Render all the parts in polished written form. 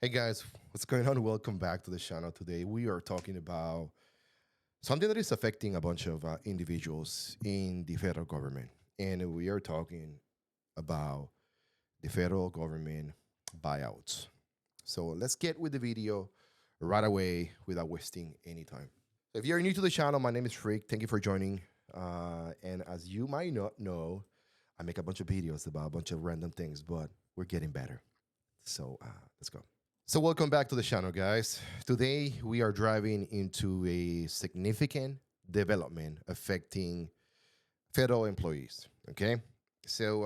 Hey guys, what's going on? Welcome back to the channel. Today we are talking about something that is affecting a bunch of individuals in the federal government. And we are talking about the federal government buyouts. So let's get with the video right away without wasting any time. If you're new to the channel, my name is Freak. Thank you for joining. And as you might not know, I make a bunch of videos about a bunch of random things, but we're getting better. So let's go. So, welcome back to the channel, guys. Today, we are driving into a significant development affecting federal employees. Okay. So,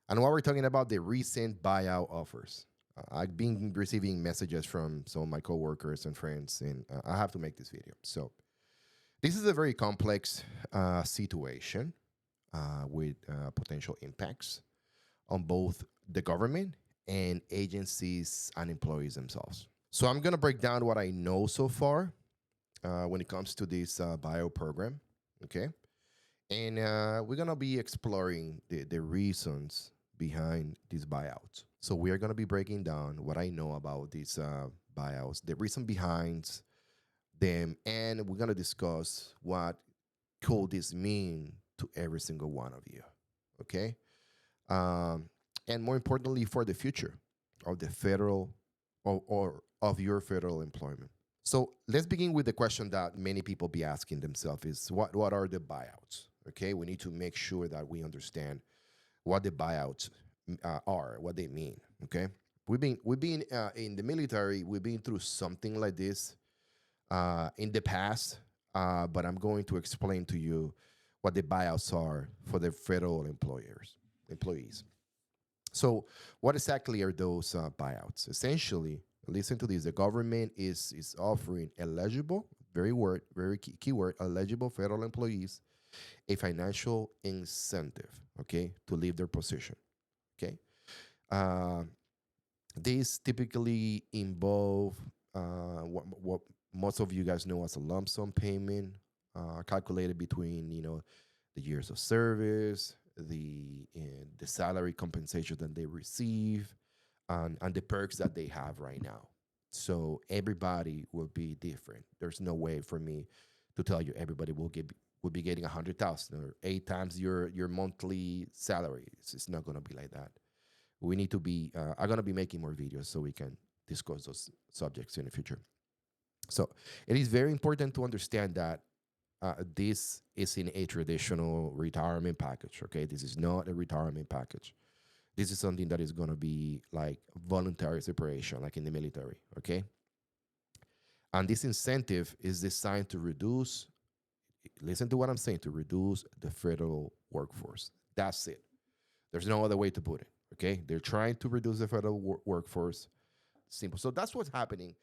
and what we're talking about the recent buyout offers. I've been receiving messages from some of my coworkers and friends, and I have to make this video. So, this is a very complex situation with potential impacts on both the government and agencies and employees themselves. So I'm going to break down what I know so far when it comes to this bio program. Okay. And we're going to be exploring the reasons behind these buyouts. So we are going to be breaking down what I know about these buyouts, the reason behind them, and we're going to discuss what could this mean to every single one of you. Okay. Um, and more importantly, for the future of the federal or of your federal employment. So let's begin with the question that many people be asking themselves is what are the buyouts? Okay, we need to make sure that we understand what the buyouts are, what they mean. Okay, we've been in the military. We've been through something like this in the past, but I'm going to explain to you what the buyouts are for the federal employees. So, what exactly are those buyouts? Essentially, listen to this: the government is offering eligible, very key word, eligible federal employees a financial incentive, okay, to leave their position. Okay, uh, these typically involve what most of you guys know as a lump sum payment, calculated between the years of service, the salary compensation that they receive, and the perks that they have right now. So everybody will be different. There's no way for me to tell you everybody will be getting 100,000 or 8 times your monthly salary. It's not gonna be like that. We need to be. I'm gonna be making more videos so we can discuss those subjects in the future. So it is very important to understand that this is in a traditional retirement package. Okay, this is not a retirement package. This is something that is going to be like voluntary separation, like in the military. Okay, and this incentive is designed to reduce. Listen to what I'm saying: to reduce the federal workforce. That's it. There's no other way to put it. Okay, they're trying to reduce the federal workforce. Simple. So that's what's happening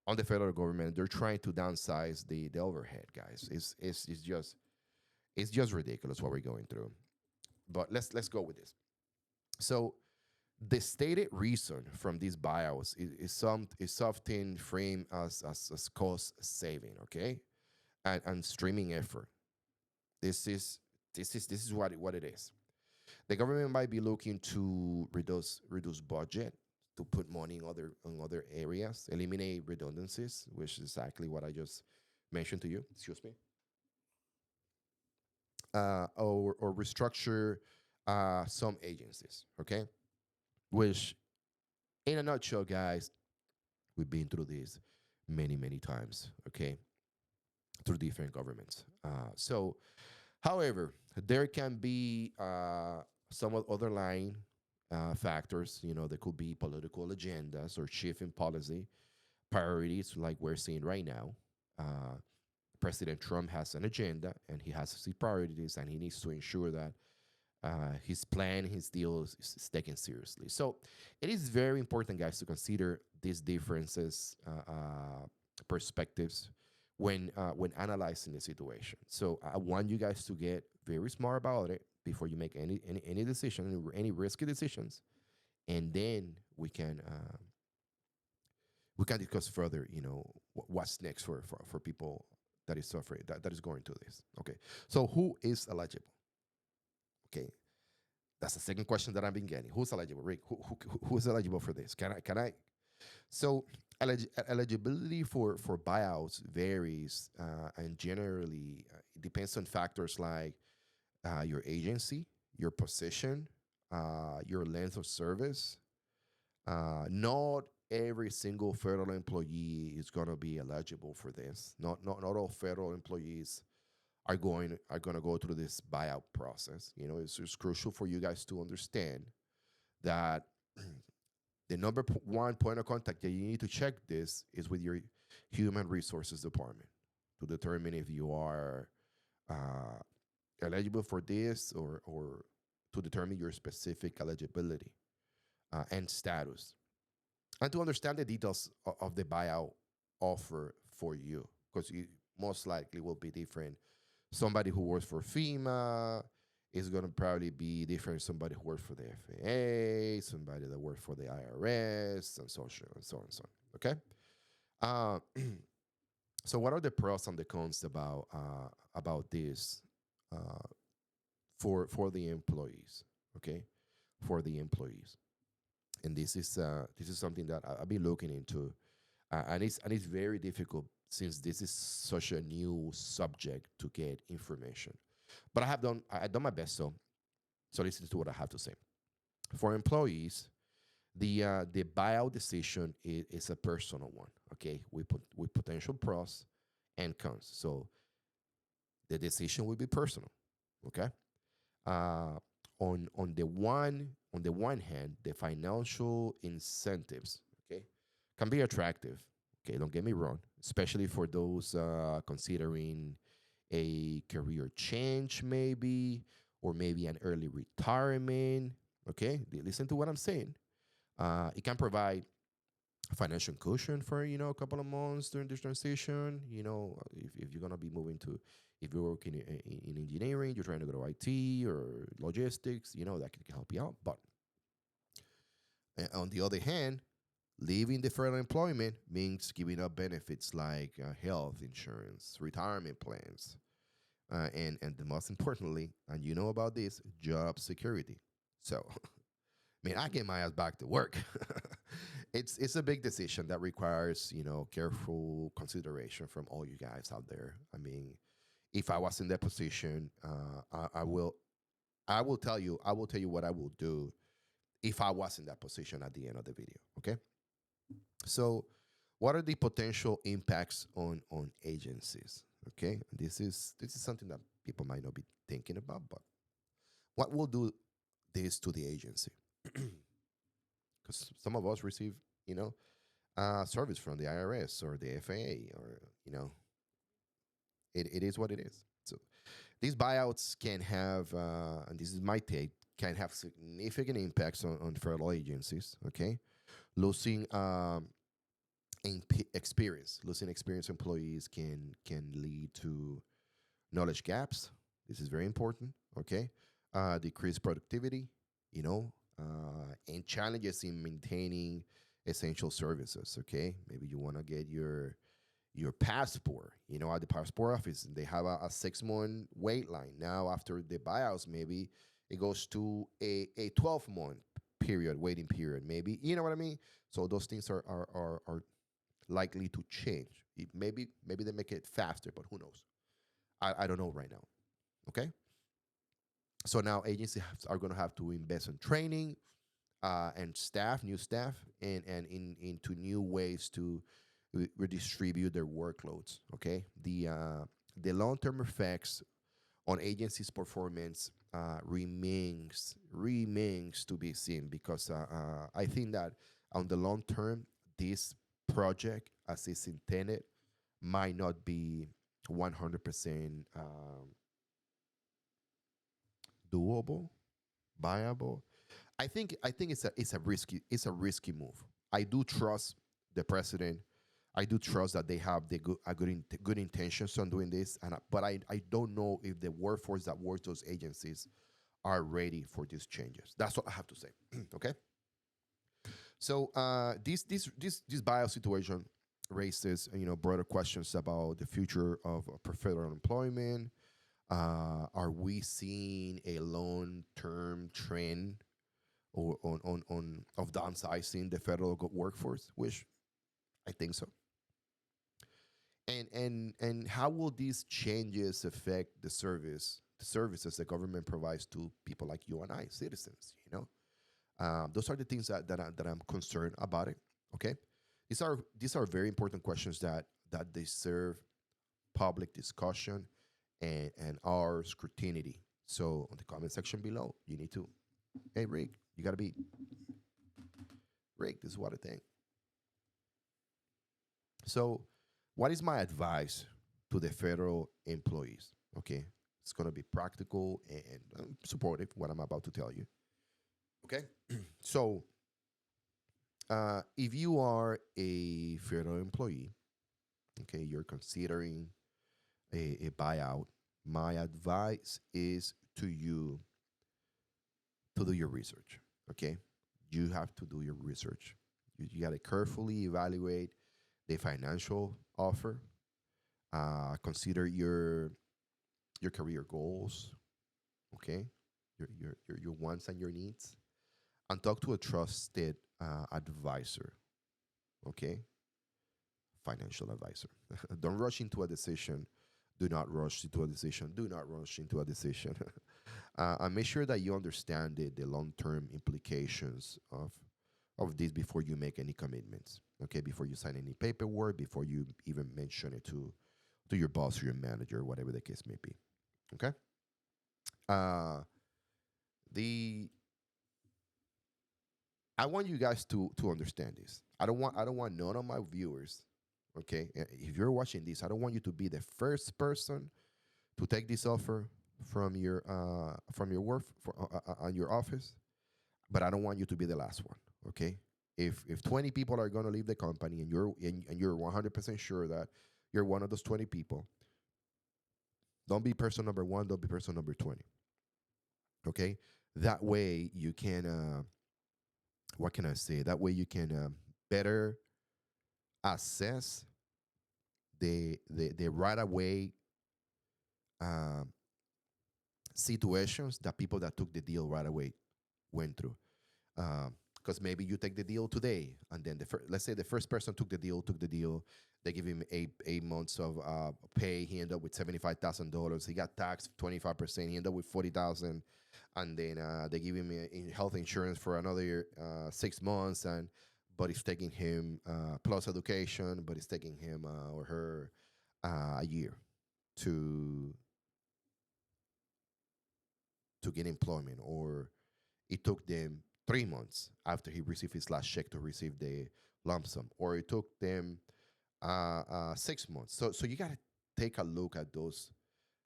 on the federal government. They're trying to downsize the overhead, guys. It's just ridiculous what we're going through. But let's go with this. So the stated reason from these buyouts is often framed as cost saving, okay, and streaming effort. This is this is what it is. The government might be looking to reduce budget to put money in other areas, eliminate redundancies, which is exactly what I just mentioned to you. Excuse me. Or restructure some agencies. Okay, which in a nutshell, guys, we've been through this many times. Okay, through different governments. However, there can be some other line factors. There could be political agendas or shift in policy priorities, like we're seeing right now. Uh, President Trump has an agenda and he has his priorities, and he needs to ensure that his plan, his deal is taken seriously. So it is very important, guys, to consider these differences, perspectives when analyzing the situation. So I want you guys to get very smart about it before you make any decision, any risky decisions, and then we can discuss further. What's next for people that is suffering that is going through this. Okay, so who is eligible? Okay, That's the second question that I've been getting. Who's eligible, Rick? Who's eligible for this? Can I? So eligibility for buyouts varies, and generally it depends on factors like your agency, your position, your length of service. Not every single federal employee is going to be eligible for this. Not all federal employees are going to go through this buyout process. It's crucial for you guys to understand that the number one point of contact that you need to check this is with your human resources department to determine if you are uh, eligible for this, or to determine your specific eligibility and status, and to understand the details of the buyout offer for you, because you most likely will be different. Somebody who works for FEMA is going to probably be different from somebody who works for the FAA, somebody that works for the IRS, and so on and so on and so on. Okay. Uh, so, what are the pros and the cons about this uh, for the employees? Okay, for the employees, and this is something that I've been looking into, and it's very difficult since this is such a new subject to get information. But I've done my best. So listen to what I have to say. For employees, the buyout decision is a personal one. Okay, with potential pros and cons. So the decision will be personal. Okay. Uh, on the one hand, the financial incentives, okay, can be attractive. Okay, don't get me wrong, especially for those considering a career change, maybe, or maybe an early retirement. Okay, listen to what I'm saying. It can provide financial cushion for a couple of months during this transition. If you're gonna be moving to, if you're working in engineering, you're trying to go to IT or logistics, that can help you out. But on the other hand, leaving the federal employment means giving up benefits like health insurance, retirement plans, and the most importantly, and you know about this, job security. So, man, I get my ass back to work. It's a big decision that requires careful consideration from all you guys out there. I mean, if I was in that position, I will tell you what I will do if I was in that position at the end of the video. Okay, so what are the potential impacts on agencies? Okay, this is something that people might not be thinking about, but what will do this to the agency? Because some of us receive, you know, service from the IRS or the FAA, or it is what it is. So these buyouts can have, and this is my take, can have significant impacts on federal agencies. Okay, losing losing experienced employees can lead to knowledge gaps. This is very important. Okay, decreased productivity. And challenges in maintaining essential services. Okay, maybe you want to get your passport. At the passport office, they have a 6 month wait line. Now, after the buyouts, maybe it goes to a 12-month period, waiting period. Maybe you know what I mean. So those things are likely to change. Maybe they make it faster, but who knows? I don't know right now. Okay, so now agencies are going to have to invest in training and new staff, and into new ways to redistribute their workloads. Okay, the long term effects on agencies' performance remains to be seen, because I think that on the long term, this project, as it's intended, might not be 100% doable, viable. I think it's a risky move. I do trust the president. I do trust that they have the good intentions on doing this, but I don't know if the workforce that works those agencies are ready for these changes. That's what I have to say. Okay. So this bio situation raises broader questions about the future of federal employment. Are we seeing a long-term trend or on of downsizing the federal workforce? Which I think so. And how will these changes affect the services the government provides to people like you and I, citizens? Those are the things that I'm concerned about it. Okay, these are very important questions that deserve public discussion and our scrutiny. So on the comment section below, you need to, hey Rick, you gotta be Rick. This is what I think. So, what is my advice to the federal employees? Okay, it's gonna be practical and supportive. What I'm about to tell you. Okay, so if you are a federal employee, okay, you're considering a buyout. My advice is to you to do your research. Okay, you have to do your research. You got to carefully evaluate the financial offer. Consider your career goals. Okay, your wants and your needs, and talk to a trusted advisor. Okay, financial advisor. Don't rush into a decision. Do not rush into a decision. Do not rush into a decision. And make sure that you understand the long term implications of this before you make any commitments. Okay, before you sign any paperwork, before you even mention it to your boss or your manager, whatever the case may be. Okay. Uh, the I want you guys to understand this. I don't want none of my viewers. Okay, if you're watching this, I don't want you to be the first person to take this offer from your work on your office, but I don't want you to be the last one. Okay, if 20 people are going to leave the company and you're 100% sure that you're one of those 20 people, don't be person number one. Don't be person number 20. Okay, that way you can. What can I say? That way you can better assess the right away um, situations that people that took the deal right away went through. Because maybe you take the deal today, and then let's say the first person took the deal. They give him 8 months of pay. He ended up with $75,000. He got taxed 25%. He ended up with 40,000, and then they give him health insurance for another 6 months, and but it's taking him plus education, but it's taking him or her a year to get employment, or it took them 3 months after he received his last check to receive the lump sum, or it took them 6 months. So you got to take a look at those.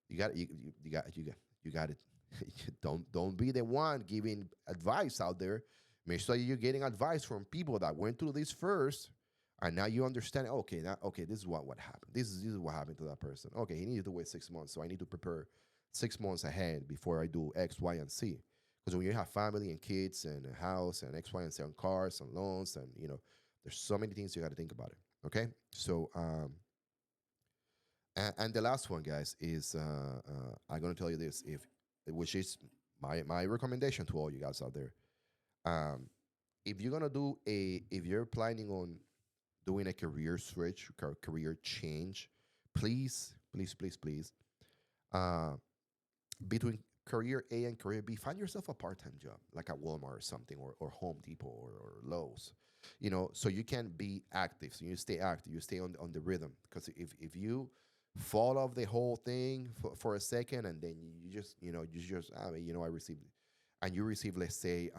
You got it. Don't be the one giving advice out there. Make sure you're getting advice from people that went through this first, and now you understand. Okay, now okay, this is what happened. This is what happened to that person. Okay, he needed to wait 6 months, so I need to prepare 6 months ahead before I do X, Y, and Z. Because when you have family and kids and a house and X, Y, and Z on cars and loans, and there's so many things you got to think about it. Okay, so and the last one, guys, is I'm gonna tell you this, if which is my recommendation to all you guys out there. Um, if you're planning on doing a career switch, career change, please, please, please, please, uh, between career A and career B, find yourself a part-time job like at Walmart or something, or Home Depot or Lowe's, so you can be active, so you stay active, you stay on the rhythm. Because if you fall off the whole thing for a second, and then you just I mean, I received, and you receive, let's say,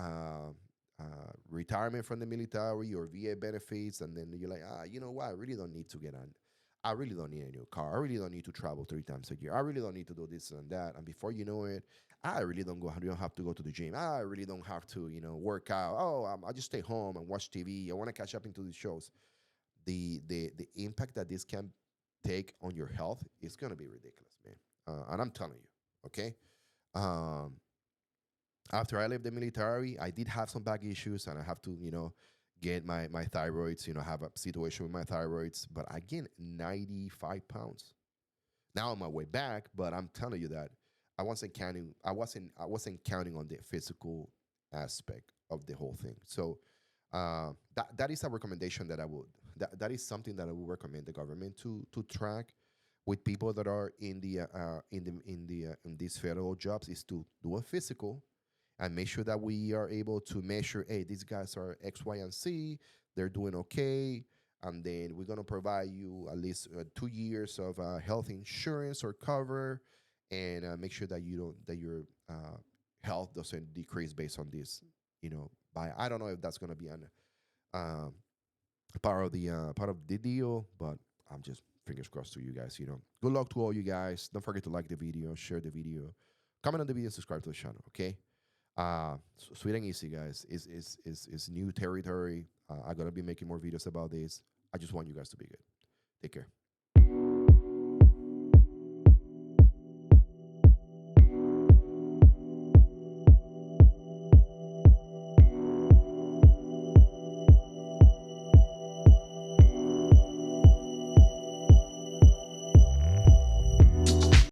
retirement from the military or VA benefits, and then you're like, you know what, I really don't need a new car. I really don't need to travel 3 times a year. I really don't need to do this and that. And before you know it, I really don't have to go to the gym. I really don't have to, work out. Oh, I just stay home and watch TV. I want to catch up into these shows. The impact that this can take on your health is gonna be ridiculous, man. And I'm telling you, okay. Um, After I left the military, I did have some back issues, and I have to, get my thyroids. Have a situation with my thyroids, but I gained 95 pounds. now on my way back, but I'm telling you that I wasn't counting on the physical aspect of the whole thing. So that is a recommendation that that is something that I would recommend the government to track with people that are in these federal jobs, is to do a physical and make sure that we are able to measure, hey, these guys are X, Y, and Z, they're doing okay, and then we're gonna provide you at least 2 years of health insurance or cover, and make sure that your health doesn't decrease based on this. By I don't know if that's gonna be an um, part of the deal, but I'm just fingers crossed to you guys. Good luck to all you guys. Don't forget to like the video, share the video, comment on the video, subscribe to the channel. Okay. Sweet and easy, guys. Is new territory. I'm gonna be making more videos about this. I just want you guys to be good. Take care.